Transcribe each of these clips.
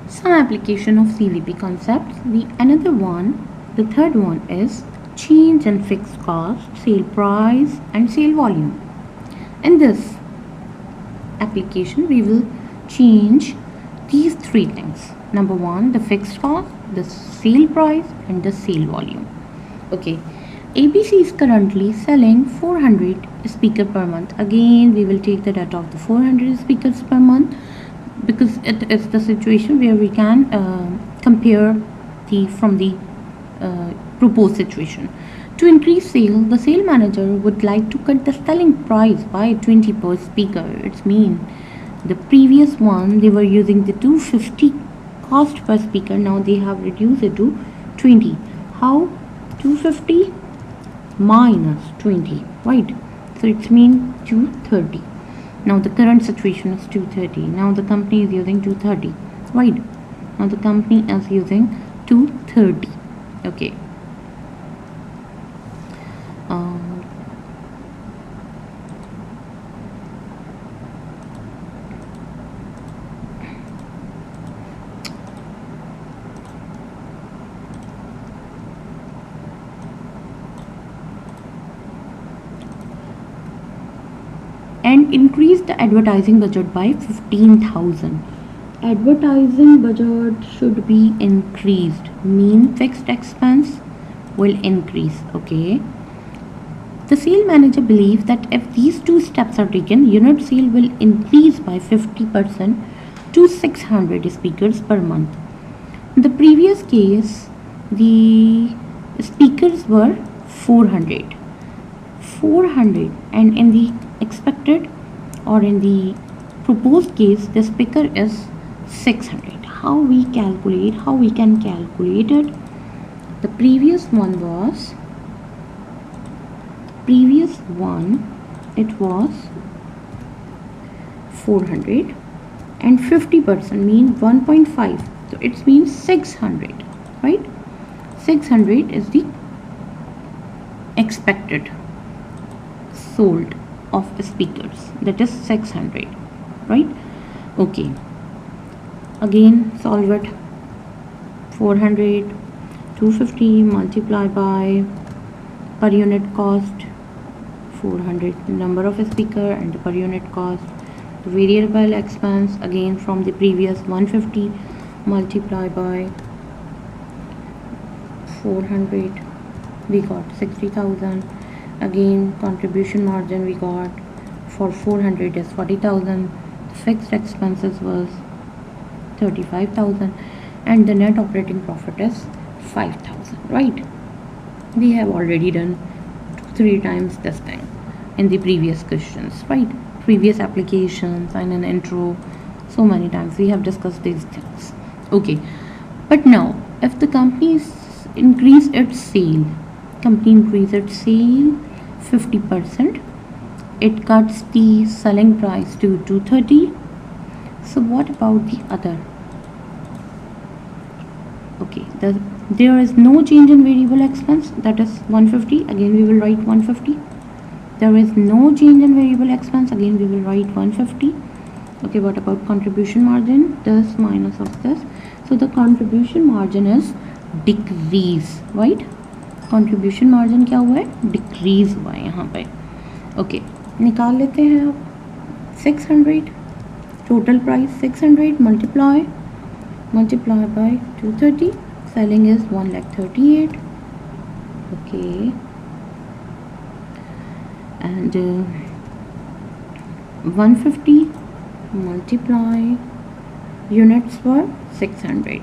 Some application of CVP concepts. The third one is change in fixed cost, sale price and sale volume. In this application we will change these three things. Number one, the fixed cost, the sale price and the sale volume. Okay, ABC is currently selling 400 speaker per month. Again we will take the data of the 400 speakers per month because it is the situation where we can compare from the proposed situation. To increase sale, the sale manager would like to cut the selling price by 20 per speaker. It's mean the previous one they were using the 250 cost per speaker, now they have reduced it to 20. How? 250 minus 20, right? So it's mean 230. Now the current situation is 230. Now the company is using 230, right? Now the company is using 230. Okay. And increase the advertising budget by 15,000. Advertising budget should be increased, mean fixed expense will increase. Okay, the sale manager believes that if these two steps are taken, unit sale will increase by 50% to 600 speakers per month. In the previous case the speakers were 400 and in the expected or in the proposed case the speaker is 600. How we can calculate it? The previous one it was 400 and 50% mean 1.5, so it means 600, right? 600 is the expected sold of speakers, that is 600, right? Okay, again solve it. 400 250 multiplied by per unit cost 400 number of speaker and the per unit cost. Variable expense again from the previous 150 multiplied by 400 we got 60,000. Again contribution margin we got for 400 is 40,000. Fixed expenses was 35,000 and the net operating profit is 5,000, right? We have already done 3 times this thing in the previous questions, right? Previous applications and an intro, so many times we have discussed these things. Okay, but now if the company increase its sale 50%, it cuts the selling price to 230. So what about the other? Okay, there is no change in variable expense, that is 150. Again we will write 150. There is no change in variable expense, again we will write 150. Okay, what about contribution margin? This minus of this, so the contribution margin is decrease, right? Contribution margin क्या हुआ है? Decrease हुआ है यहाँ पे. Okay, निकाल लेते हैं आप. 600 total price 600 multiply by 230. Selling is 1,38,000. Okay, and 150 multiply units were 600,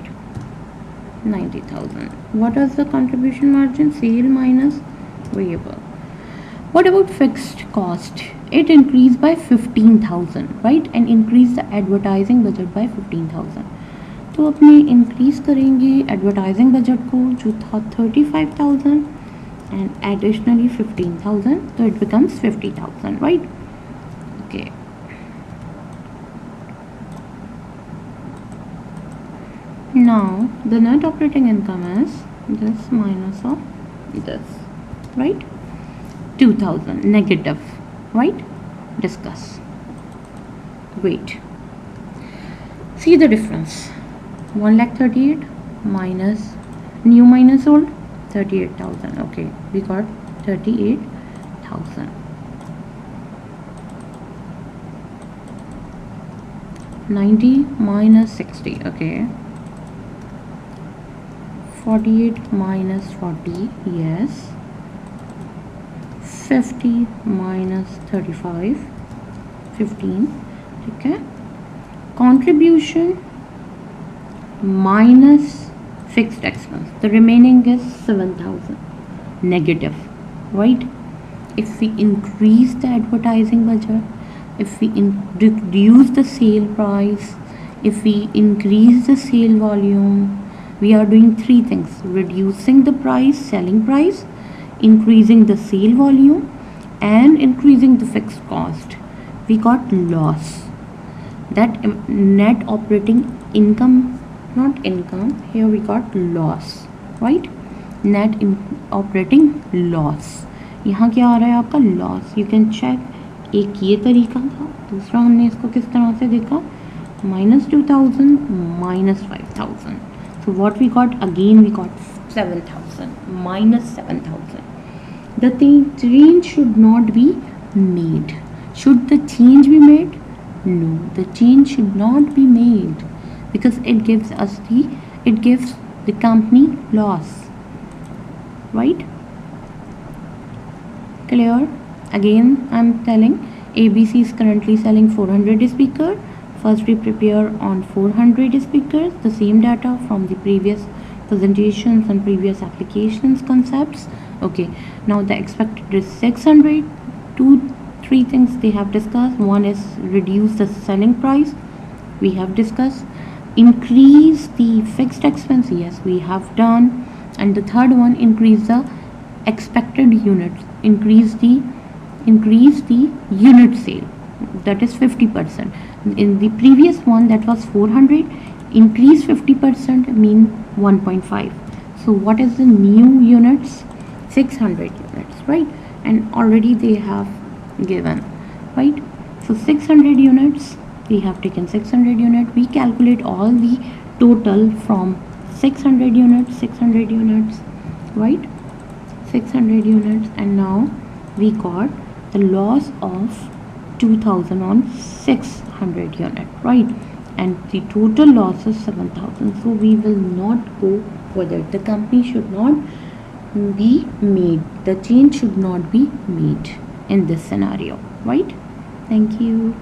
90,000. What is the contribution margin? Sale minus variable. What about fixed cost? It increased by 15,000, right? And increased the advertising budget by 15,000. तो अपने increase करेंगे advertising budget को जो था 35,000 and additionally 15,000, so it becomes 50,000, right? Okay. Now the net operating income is this minus of this, right? 2,000 negative, right? Discuss. Wait, see the difference. 1,38,000 minus new minus old 38,000. Okay, we got 38,000. 90 minus 60. Okay, 48 minus 40. Yes. 50 minus 35. 15. Okay. Contribution minus fixed expense. The remaining is 7,000. Negative, right? If we increase the advertising budget, if we reduce the sale price, if we increase the sale volume, we are doing three things: reducing the price, selling price, increasing the sale volume, and increasing the fixed cost. We got loss. That net operating income, not income, here we got loss, right? Net operating loss. यहाँ क्या आ रहा है आपका loss. You can check. एक ये तरीका था, दूसरा हमने इसको किस तरह से देखा, -2,000 -5,000. So what we got again, we got 7,000 -7,000. The change should not be made. Should the change be made? No, the change should not be made because it gives the company loss, right? Clear? Again I'm telling, ABC is currently selling 400 speaker. First we prepare on 400 speakers, the same data from the previous presentations and previous applications concepts. Okay, now the expected is 600. Three things they have discussed. One is reduce the selling price, we have discussed. Increase the fixed expense, yes, we have done. And the third one, increase the expected units, increase the unit sale, that is 50%. In the previous one that was 400, increase 50% mean 1.5. So what is the new units? 600 units, right? And already they have given, right? So 600 units, we have taken 600 unit. We calculate all the total from 600 units, right? 600 units, and now we got the loss of 2,000 on 600 unit, right? And the total loss is 7,000. So we will not go further. The company should not be made. The change should not be made in this scenario, right? Thank you.